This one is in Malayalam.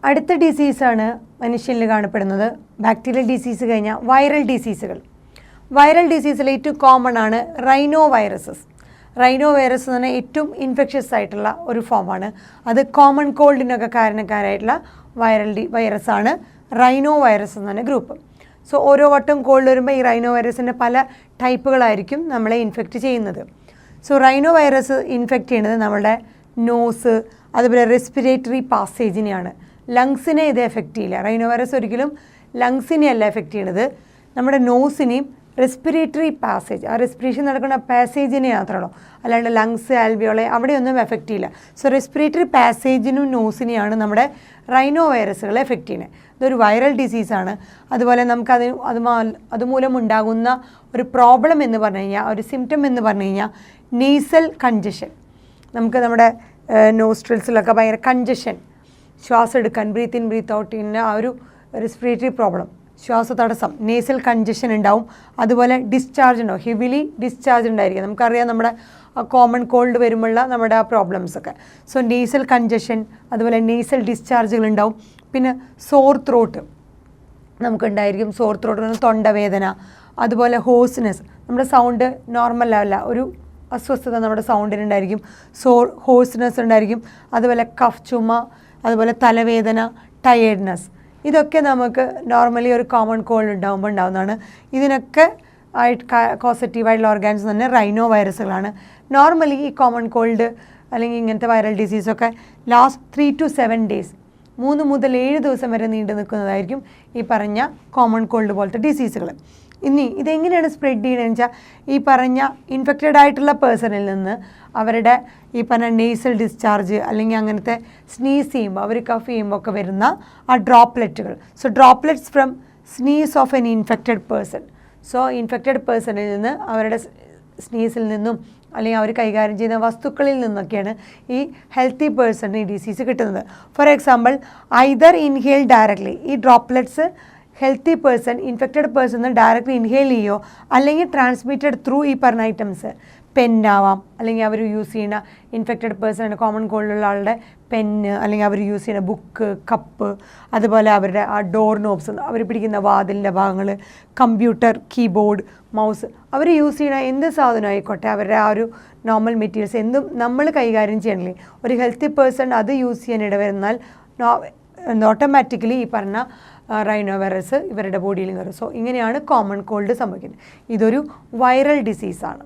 അടുത്ത ഡിസീസാണ് മനുഷ്യനിൽ കാണപ്പെടുന്നത്. ബാക്ടീരിയൽ ഡിസീസ് കഴിഞ്ഞാൽ വൈറൽ ഡിസീസുകൾ. വൈറൽ ഡിസീസിൽ ഏറ്റവും കോമൺ ആണ് റൈനോ വൈറസസ്. റൈനോ വൈറസ് എന്ന് പറഞ്ഞാൽ ഏറ്റവും ഇൻഫെക്ഷ്യസ് ആയിട്ടുള്ള ഒരു ഫോമാണ്. അത് കോമൺ കോൾഡിനൊക്കെ കാരണക്കാരായിട്ടുള്ള വൈറസാണ് റൈനോ വൈറസ് എന്ന് പറഞ്ഞ ഗ്രൂപ്പ്. സോ ഓരോ വട്ടം കോൾഡ് വരുമ്പോൾ ഈ റൈനോ വൈറസിൻ്റെ പല ടൈപ്പുകളായിരിക്കും നമ്മളെ ഇൻഫെക്റ്റ് ചെയ്യുന്നത്. സോ റൈനോ വൈറസ് ഇൻഫെക്റ്റ് ചെയ്യുന്നത് നമ്മുടെ നോസ്, അതുപോലെ റെസ്പിറേറ്ററി പാസേജിനെയാണ്. ലങ്സിനെ ഇത് എഫക്റ്റ് ചെയ്യില്ല. റൈനോ വൈറസ് ഒരിക്കലും ലങ്സിനെ അല്ല എഫക്റ്റ് ചെയ്യണത്, നമ്മുടെ നോസിനെയും റെസ്പിറേറ്ററി പാസേജ്, ആ റെസ്പിറേഷൻ നടക്കുന്ന പാസേജിനെ മാത്രമാണോ, അല്ലാണ്ട് ലങ്സ്, ആൽവിയോളെ അവിടെയൊന്നും എഫക്റ്റ് ചെയ്യില്ല. സോ റെസ്പിറേറ്ററി പാസേജിനും നോസിനെയാണ് നമ്മുടെ റൈനോ വൈറസുകൾ എഫക്റ്റ് ചെയ്യുന്നത്. ഇതൊരു വൈറൽ ഡിസീസാണ്. അതുപോലെ നമുക്ക് അതുമൂലം ഉണ്ടാകുന്ന ഒരു പ്രോബ്ലം എന്ന് പറഞ്ഞു കഴിഞ്ഞാൽ, ഒരു സിംറ്റം എന്ന് പറഞ്ഞു കഴിഞ്ഞാൽ നേസൽ കൺജഷൻ. നമുക്ക് നമ്മുടെ നോസ്ട്രിൽസിലൊക്കെ ഭയങ്കര കൺജഷൻ, ശ്വാസം എടുക്കാൻ ബ്രീത്ത് ഇൻ ബ്രീത്ത് ഔട്ടിൻ്റെ ആ ഒരു റെസ്പിറേറ്ററി പ്രോബ്ലം, ശ്വാസതടസ്സം, നേസൽ കൺജഷൻ ഉണ്ടാവും. അതുപോലെ ഡിസ്ചാർജ് ഉണ്ടാവും, ഹെവിലി ഡിസ്ചാർജ് ഉണ്ടായിരിക്കും. നമുക്കറിയാം നമ്മുടെ കോമൺ കോൾഡ് വരുമ്പോഴുള്ള നമ്മുടെ ആ പ്രോബ്ലംസൊക്കെ. സോ നേസൽ കൺജഷൻ, അതുപോലെ നേസൽ ഡിസ്ചാർജുകൾ ഉണ്ടാവും. പിന്നെ സോർ ത്രോട്ട് നമുക്കുണ്ടായിരിക്കും. സോർ ത്രോട്ട് തൊണ്ടവേദന, അതുപോലെ ഹോസ്നെസ്, നമ്മുടെ സൗണ്ട് നോർമൽ അല്ല, ഒരു അസ്വസ്ഥത നമ്മുടെ സൗണ്ടിനുണ്ടായിരിക്കും. ഹോസ്നെസ് ഉണ്ടായിരിക്കും. അതുപോലെ കഫ്, ചുമ, അതുപോലെ തലവേദന, ടയേർഡ്നെസ്, ഇതൊക്കെ നമുക്ക് നോർമലി ഒരു കോമൺ കോൾഡ് ഉണ്ടാകുമ്പോൾ ഉണ്ടാകുന്നതാണ്. ഇതിനൊക്കെ കോസറ്റീവായിട്ടുള്ള ഓർഗാൻസ് തന്നെ റൈനോ വൈറസുകളാണ്. നോർമലി ഈ കോമൺ കോൾഡ് അല്ലെങ്കിൽ ഇങ്ങനത്തെ വൈറൽ ഡിസീസൊക്കെ ലാസ്റ്റ് 3 to 7 days, 3 മുതൽ 7 ദിവസം വരെ നീണ്ടു നിൽക്കുന്നതായിരിക്കും ഈ പറഞ്ഞ കോമൺ കോൾഡ് പോലത്തെ ഡിസീസുകൾ. ഇനി ഇതെങ്ങനെയാണ് സ്പ്രെഡ് ചെയ്യണമെന്ന് വെച്ചാൽ, ഈ പറഞ്ഞ ഇൻഫെക്റ്റഡ് ആയിട്ടുള്ള പേഴ്സണിൽ നിന്ന് അവരുടെ ഈ പറഞ്ഞ നേസൽ ഡിസ്ചാർജ് അല്ലെങ്കിൽ അങ്ങനത്തെ സ്നീസ് ചെയ്യുമ്പോൾ, അവർ കഫ് ചെയ്യുമ്പോൾ ഒക്കെ വരുന്ന ആ ഡ്രോപ്ലെറ്റുകൾ. So droplets from sneeze of an infected person. So infected പേഴ്സണിൽ നിന്ന്, അവരുടെ സ്നീസിൽ നിന്നും അല്ലെങ്കിൽ അവർ കൈകാര്യം ചെയ്യുന്ന വസ്തുക്കളിൽ നിന്നൊക്കെയാണ് ഈ ഹെൽത്തി പേഴ്സണിന് ഈ ഡിസീസ് കിട്ടുന്നത്. For example, either inhale directly, ഈ droplets healthy person infected person directly inhale ചെയ്യോ, അല്ലെങ്കിൽ ട്രാൻസ്മിറ്റഡ് ത്രൂ ഈ പറഞ്ഞ ഐറ്റംസ്, പെന്നാവാം, അല്ലെങ്കിൽ അവർ യൂസ് ചെയ്യുന്ന ഇൻഫെക്റ്റഡ് പേഴ്സൺ കോമൺ കോൾഡുള്ള ആളുടെ പെന്ന്, അല്ലെങ്കിൽ അവർ യൂസ് ചെയ്യുന്ന ബുക്ക്, കപ്പ്, അതുപോലെ അവരുടെ ആ ഡോർ നോബ്സ്, അവർ പിടിക്കുന്ന വാതിലിൻ്റെ ഭാഗങ്ങൾ, കമ്പ്യൂട്ടർ, കീബോർഡ്, മൗസ്, അവർ യൂസ് ചെയ്യുന്ന എന്ത് സാധനം ആയിക്കോട്ടെ, അവരുടെ ആ ഒരു നോർമൽ മെറ്റീരിയൽസ് എന്തും നമ്മൾ കൈകാര്യം ചെയ്യണല്ലേ. ഒരു ഹെൽത്തി പേഴ്സൺ അത് യൂസ് ചെയ്യാൻ ഇടവരുന്നാൽ ഓട്ടോമാറ്റിക്കലി ഈ പറഞ്ഞ റൈനോ വൈറസ് ഇവരുടെ ബോഡിയിൽ കയറും. സോ ഇങ്ങനെയാണ് കോമൺ കോൾഡ് സംഭവിക്കുന്നത്. ഇതൊരു വൈറൽ ഡിസീസാണ്.